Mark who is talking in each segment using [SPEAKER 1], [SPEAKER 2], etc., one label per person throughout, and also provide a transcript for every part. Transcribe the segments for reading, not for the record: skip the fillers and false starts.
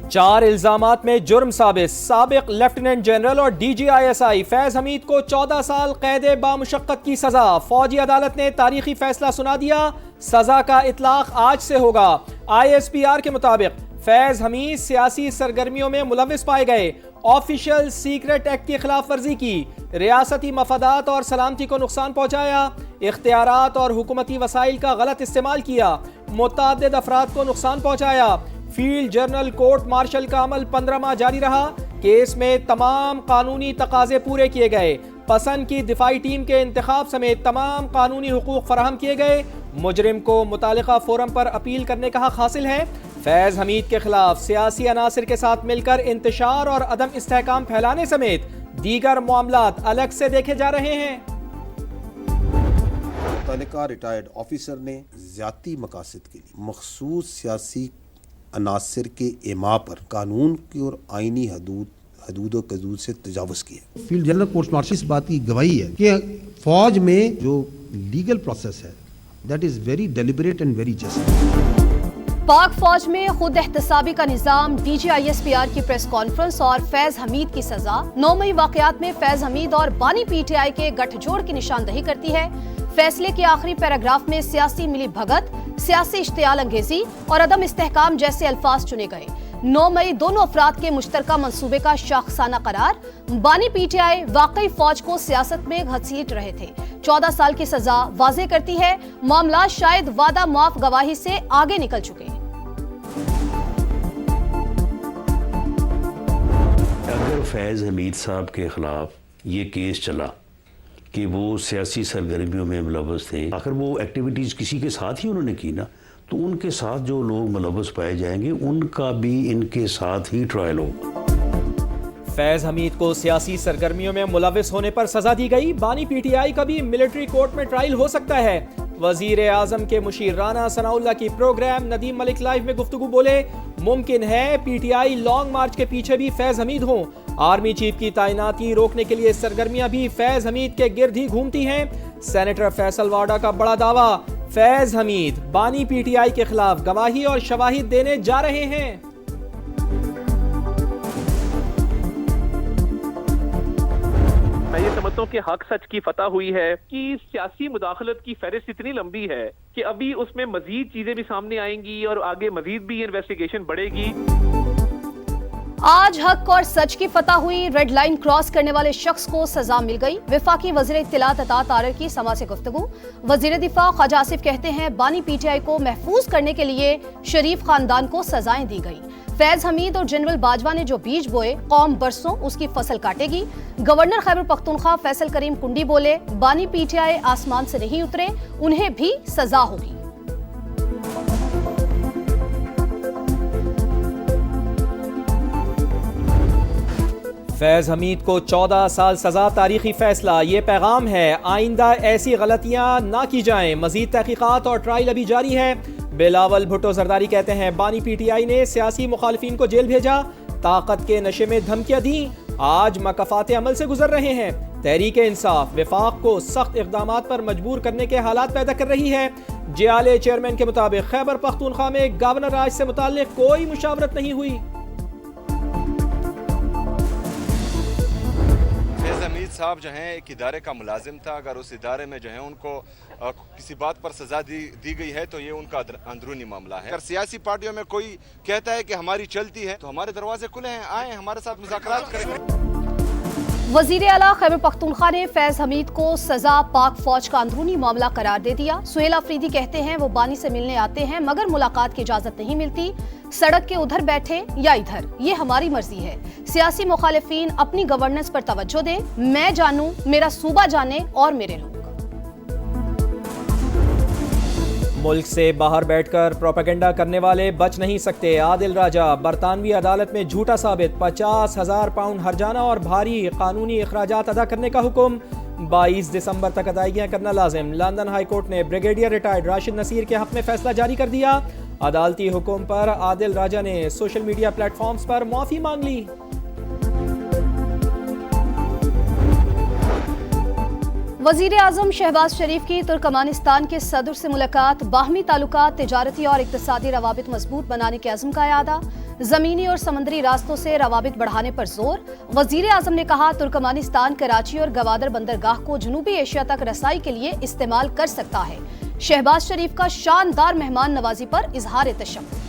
[SPEAKER 1] 4 इल्जामात में जुर्म साबित साबिक लेफ्टिनेंट जनरल और DGISI फैज हमीद को 14 साल कैद बामुशक्कत की सजा। फौजी अदालत ने तारीखी फैसला सुना दिया। सजा का इतलाक आज से होगा। ISPR के मुताबिक फैज हमीद सियासी सरगर्मियों में मुलविस पाए गए, ऑफिशियल सीक्रेट एक्ट की खिलाफ वर्जी की, रियासती मफादात और सलामती को नुकसान पहुंचाया, इख्तियारात और हुकूमती वसाइल का गलत इस्तेमाल किया, मुतअद्दिद अफराद को नुकसान पहुंचाया। फील्ड जर्नल कोर्ट मार्शल का अमल 15 माह जारी रहा। केस में तमाम कानूनी तकाजे पूरे किए गए। पसंद की दिफाई टीम के इंतखाब समेत तमाम कानूनी हुकूक फराहम किए गए। मुजरिम को मुतालिका फोरम पर अपील करने का हक हासिल है। फैज हमीद के खिलाफ सियासी अनासिर के साथ मिलकर इंतशार और अदम इस्तेहकाम फैलाने समेत दीगर मामलात अलग से देखे जा रहे हैं।
[SPEAKER 2] मुतल्लिका रिटायर्ड ऑफिसर ने ज़्याती मकासद के लिए मखसूस सियासी अनासिर के इमा पर कानून की और आईनी हदूद से तजावुज़ किया।
[SPEAKER 3] फील्ड जनरल कोर्ट मार्शल इस बात की गवाही है कि फौज में जो लीगल प्रोसेस है that is very deliberate and very just.
[SPEAKER 4] पाक फौज में खुद एहतसाबी का निजाम, DGISPR की प्रेस कॉन्फ्रेंस और फैज हमीद की सजा। 9 मई वाकयात में फैज हमीद और बानी PTI के गठजोड़ की निशानदही करती है। फैसले के आखिरी पैराग्राफ में सियासी मिली भगत, सियासी इश्तियाल अंगेजी और अदम इस्तेहकाम जैसे अल्फाज चुने गए। 9 मई दोनों अफराद के मुश्तरका मंसूबे का शाखसाना करार। बानी PTI वाकई फौज को सियासत में घसीट रहे थे। 14 साल की सजा वाज़ेह करती है मामला शायद वादा माफ गवाही से आगे निकल चुके।
[SPEAKER 5] अगर फैज हमीद साहब के खिलाफ ये केस चला कि वो सियासी सरगर्मियों में मुलव्वस थे, आखिर वो एक्टिविटीज़ किसी के साथ ही उन्होंने की ना, तो उनके साथ जो लोग मुलव्वस पाए जाएंगे उनका भी इनके साथ ही ट्रायल होगा।
[SPEAKER 1] फैज हमीद को सियासी सरगर्मियों में मुलविस होने पर सजा दी गई। बानी PTI का भी मिलिट्री कोर्ट में ट्रायल हो सकता है। वजीर आजम के मुशीर राना सनाउल्लाह की प्रोग्राम नदीम मलिक लाइव में गुफ्तगू बोले, मुमकिन है PTI लॉन्ग मार्च के पीछे भी फैज हमीद हों। आर्मी चीफ की तैनाती रोकने के लिए सरगर्मियां भी फैज हमीद के गिर्द ही घूमती हैं। सेनेटर फैसल वाडा का बड़ा दावा, फैज हमीद बानी PTI के खिलाफ गवाही और शवाहिद देने जा रहे हैं।
[SPEAKER 6] मैं ये समझता हूँ कि हक सच की फतह हुई है कि सियासी मुदाखलत की फहरिस्त इतनी लंबी है कि अभी उसमें मजीद चीजें भी सामने आएंगी और आगे मजीद भी इन्वेस्टिगेशन बढ़ेगी।
[SPEAKER 4] आज हक और सच की फतह हुई। रेड लाइन क्रॉस करने वाले शख्स को सजा मिल गई। वफाकी वज़ीर इत्तलात अता तारर की समा से गुफ्तगू। वज़ीर दिफा ख्वाजा आसिफ कहते हैं बानी PTI को महफूज करने के लिए शरीफ खानदान को सजाएं दी गई। फैज हमीद और जनरल बाजवा ने जो बीज बोए, कौम बरसों उसकी फसल काटेगी। गवर्नर खैबर पख्तूनख्वा फैसल करीम कुंडी बोले, बानी PTI आसमान से नहीं उतरे, उन्हें भी सजा होगी।
[SPEAKER 1] फैज हमीद को 14 साल सजा, तारीखी फैसला। ये पैगाम है, आइंदा ऐसी गलतियां ना की जाएं। मजीद तहकीकात और ट्रायल अभी जारी है। बिलावल भुट्टो जरदारी कहते हैं बानी PTI ने सियासी मुखालिफिन को जेल भेजा, ताकत के नशे में धमकियां दी, आज मकफात अमल से गुजर रहे हैं। तहरीक इंसाफ वफाक को सख्त इकदामात पर मजबूर करने के हालात पैदा कर रही है। JLA चेयरमैन के मुताबिक खैबर पख्तूनख्वा में गवर्नर राज से मुताल्लिक कोई मुशावरत नहीं हुई।
[SPEAKER 7] हमीद साहब जो हैं एक इदारे का मुलाजिम था, अगर उस इदारे में जो है उनको किसी बात पर सजा दी गई है तो ये उनका अंदरूनी मामला है। अगर सियासी पार्टियों में कोई कहता है कि हमारी चलती है तो हमारे दरवाजे खुले हैं, आए हमारे साथ मुज़ाकरात करेंगे।
[SPEAKER 4] वज़ीर आला खैबर पख्तूनख्वा ने फैज हमीद को सजा पाक फौज का अंदरूनी मामला करार दे दिया। सुहेल अफरीदी कहते हैं वो बानी से मिलने आते हैं मगर मुलाकात की इजाजत नहीं मिलती। सड़क के उधर बैठे या इधर, ये हमारी मर्जी है। सियासी मुखालिफिन अपनी गवर्नेंस पर तवज्जो दें। मैं जानूं, मेरा सूबा जाने और मेरे लोग।
[SPEAKER 1] मुल्क से बाहर बैठकर प्रोपेगेंडा करने वाले बच नहीं सकते। आदिल राजा बरतानवी अदालत में झूठा साबित, 50,000 पाउंड हर्जाना और भारी कानूनी अखराजात अदा करने का हुक्म। 22 दिसंबर तक अदायगियां करना लाजिम। लंदन हाई कोर्ट ने ब्रिगेडियर रिटायर्ड राशिद नसीर के हक में फैसला जारी कर दिया। अदालती हुक्म पर आदिल राजा ने सोशल मीडिया प्लेटफॉर्म्स पर माफी मांग ली।
[SPEAKER 4] वजीर आजम शहबाज शरीफ की तुर्कमानिस्तान के सदर से मुलाकात, बाहमी ताल्लुकात, तिजारती और इक्तिसादी रवाबित मजबूत बनाने के अज़्म का यादा, जमीनी और समंदरी रास्तों से रवाबित बढ़ाने पर जोर। वजीर आजम ने कहा तुर्कमानिस्तान कराची और गवादर बंदरगाह को जनूबी एशिया तक रसाई के लिए इस्तेमाल कर सकता है। शहबाज शरीफ का शानदार मेहमान नवाजी पर इजहार तशक्कुर।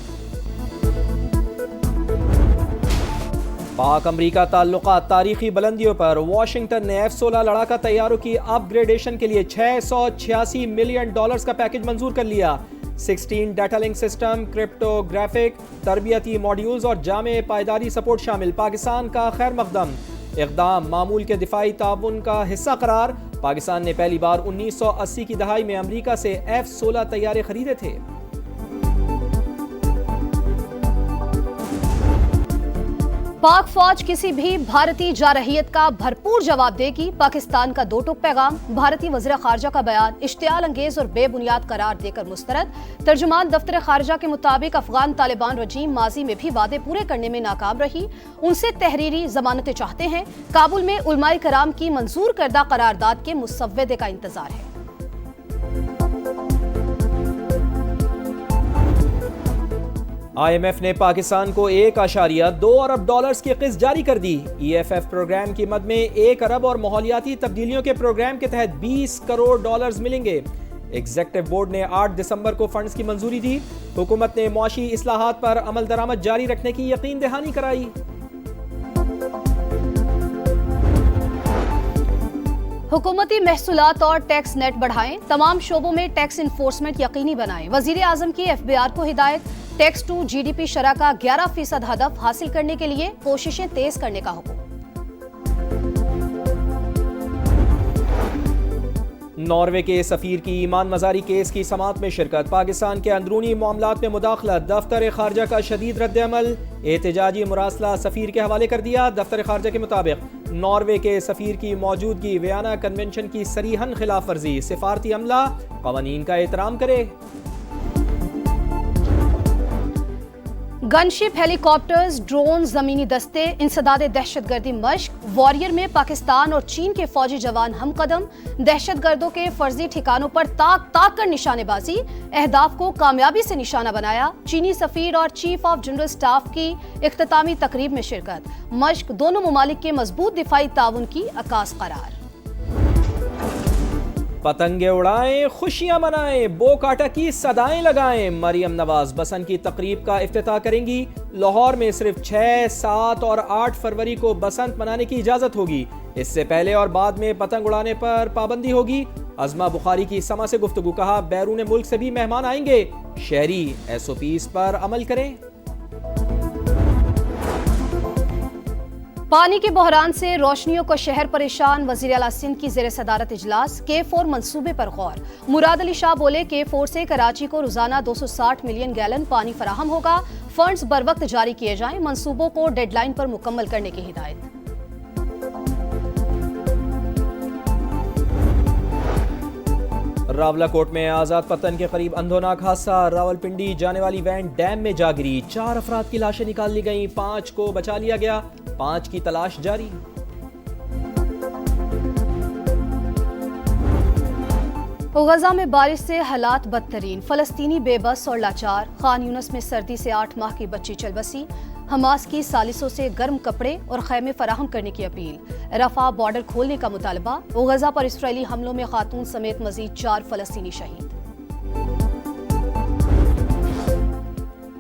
[SPEAKER 1] पाक अमरीका ताल्लुकात तारीखी बुलंदियों पर, वाशिंगटन ने F-16 लड़ाका तैयारों की अपग्रेडेशन के लिए $686 मिलियन का पैकेज मंजूर कर लिया। 16 डाटा लिंक सिस्टम, क्रिप्टोग्राफिक, तरबियती मॉड्यूल्स और जामे पायदारी सपोर्ट शामिल। पाकिस्तान का खैर मकदम इक़दाम मामूल के दिफाई ताउन का हिस्सा करार। पाकिस्तान ने पहली बार 1980 की दहाई में अमरीका से F-16 तैयारे खरीदे थे।
[SPEAKER 4] पाक फौज किसी भी भारतीय जारहियत का भरपूर जवाब देगी, पाकिस्तान का दो टूक पैगाम। भारतीय वज़ीर ख़ारजा का बयान इश्तियाल अंगेज और बेबुनियाद करार देकर मुस्तरद। तर्जुमान दफ्तर ख़ारजा के मुताबिक अफगान तालिबान रजीम माजी में भी वादे पूरे करने में नाकाम रही, उनसे तहरीरी जमानतें चाहते हैं। काबुल में उलमाए कराम की मंजूर करदा करारदाद के मुसव्वदे का इंतजार है।
[SPEAKER 1] IMF ने पाकिस्तान को $1.2 अरब की किस्त जारी कर दी। EFF प्रोग्राम की मद में 1 अरब और माहौलियाती तब्दीलियों के प्रोग्राम के तहत $20 करोड़ मिलेंगे। एग्जीक्यूटिव बोर्ड ने 8 दिसंबर को फंड्स की मंजूरी दी। हुकूमत ने मुआशी इस्लाहात पर अमल दरामद जारी रखने की यकीन दहानी कराई।
[SPEAKER 4] हुकूमती महसूलात और टैक्स नेट बढ़ाएं, तमाम शोबों में टैक्स इन्फोर्समेंट यकीनी बनाएं। वजीर आजम की FBR को हिदायत, टैक्स टू GDP शरह का 11% हदफ हासिल करने के लिए कोशिशें तेज करने का हुक्म।
[SPEAKER 1] नॉर्वे के सफीर की ईमान मजारी केस की समाअत में शिरकत। पाकिस्तान के अंदरूनी मामलात में मुदाखलत, दफ्तर खारजा का शदीद रद्द-ए-अमल। एहतजाजी मुरासला सफीर के हवाले कर दिया। दफ्तर खारजा के मुताबिक नॉर्वे के सफीर की मौजूदगी वियना कन्वेंशन की सरीहन खिलाफ वर्जी। सिफारती अमला कवानीन का एहतराम करे।
[SPEAKER 4] गनशिप, हेलीकॉप्टर्स, ड्रोन, जमीनी दस्ते, इंसदादे दहशतगर्दी मश्क। वॉरियर में पाकिस्तान और चीन के फौजी जवान हमकदम। दहशतगर्दों के फर्जी ठिकानों पर ताक कर निशानेबाजी, अहदाफ को कामयाबी से निशाना बनाया। चीनी सफीर और चीफ ऑफ जनरल स्टाफ की इख्तितामी तकरीब में शिरकत। मश्क दोनों ममालिक के मजबूत दिफाई ताउन की अक्कास करार।
[SPEAKER 1] पतंगे उड़ाएं, खुशियां मनाएं, बो काटा की सदाएं लगाएं। मरियम नवाज बसंत की तकरीब का इफ्तिताह करेंगी। लाहौर में सिर्फ 6, 7 और 8 फरवरी को बसंत मनाने की इजाजत होगी। इससे पहले और बाद में पतंग उड़ाने पर पाबंदी होगी। अज़मा बुखारी की समा से गुफ्तगू, कहा बैरून मुल्क से भी मेहमान आएंगे, शहरी SOPs पर अमल करें।
[SPEAKER 4] पानी के बहरान से रोशनियों का शहर परेशान। वज़ीर आला सिंध की ज़ेर सदारत इजलास। K4 मंसूबे पर गौर। मुराद अली शाह बोले K4 से कराची को रोजाना 260 मिलियन गैलन पानी फराहम होगा। फंड्स बर वक्त जारी किए जाएं। मंसूबों को डेडलाइन पर मुकम्मल करने की हिदायत।
[SPEAKER 1] रावलाकोट में आजाद पतन के करीब अंधोनाक हादसा। रावलपिंडी जाने वाली वैन डैम में जा गिरी। 4 अफराद की लाशें निकाल ली गईं, 5 को बचा लिया गया, 5 की तलाश जारी।
[SPEAKER 4] गजा में बारिश से हालात बदतरीन। फलस्तीनी बेबस और लाचार। खान यूनस में सर्दी से 8 माह की बच्ची चल बसी। हमास की सालिसों से गर्म कपड़े और खैमे फराहम करने की अपील। रफा बॉर्डर खोलने का मुतालबा। गजा पर इसराइली हमलों में खातून समेत मजीद 4 फलस्तीनी शहीद।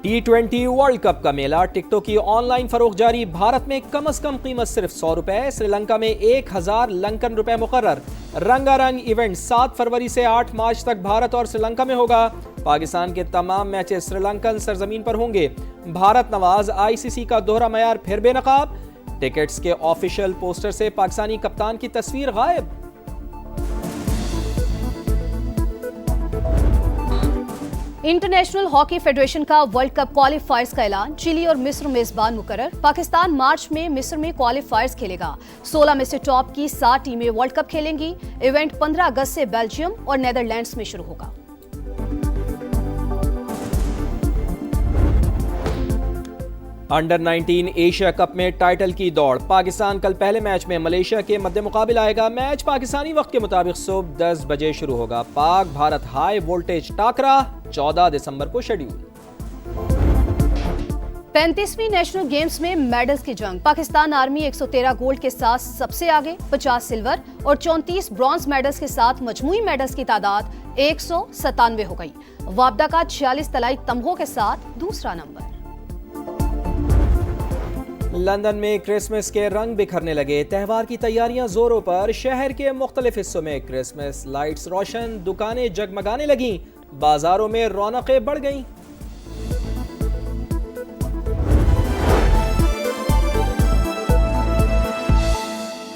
[SPEAKER 1] T20 वर्ल्ड कप का मेला। टिकटों की ऑनलाइन फरोख्त जारी। भारत में कम से कम कीमत सिर्फ ₹100। श्रीलंका में 1000 लंकन रुपए मुकर्रर। रंगारंग इवेंट 7 फरवरी से 8 मार्च तक भारत और श्रीलंका में होगा। पाकिस्तान के तमाम मैचेस श्रीलंकन सरजमीन पर होंगे। भारत नवाज ICC का दोहरा मयार फिर बेनकाब। टिकट्स के ऑफिशियल पोस्टर से पाकिस्तानी कप्तान की तस्वीर गायब।
[SPEAKER 4] इंटरनेशनल हॉकी फेडरेशन का वर्ल्ड कप क्वालिफायर्स का ऐलान। चिली और मिस्र मेजबान मुकर्रर। पाकिस्तान मार्च में मिस्र में क्वालिफायर्स खेलेगा। 16 में से टॉप की 7 टीमें वर्ल्ड कप खेलेंगी। इवेंट 15 अगस्त से बेल्जियम और नेदरलैंड्स में शुरू होगा।
[SPEAKER 1] अंडर 19 एशिया कप में टाइटल की दौड़। पाकिस्तान कल पहले मैच में मलेशिया के मद्दे मुकाबिल आएगा। मैच पाकिस्तानी वक्त के मुताबिक सुबह 10 बजे शुरू होगा। पाक भारत हाई वोल्टेज टाकरा 14 दिसंबर को शेड्यूल।
[SPEAKER 4] 35वीं नेशनल गेम्स में मेडल्स की जंग। पाकिस्तान आर्मी 113 गोल्ड के साथ सबसे आगे, 50 सिल्वर और 34 ब्रॉन्ज मेडल्स के साथ मजमूई मेडल्स की तादाद 197 हो गई। वापदा का 46 तलाई तमगों के साथ दूसरा नंबर।
[SPEAKER 1] लंदन में क्रिसमस के रंग बिखरने लगे। त्यौहार की तैयारियां जोरों पर। शहर के मुख्तलिफ हिस्सों में क्रिसमस लाइट्स रोशन, दुकानें जगमगाने लगीं, बाजारों में रौनकें बढ़ गईं।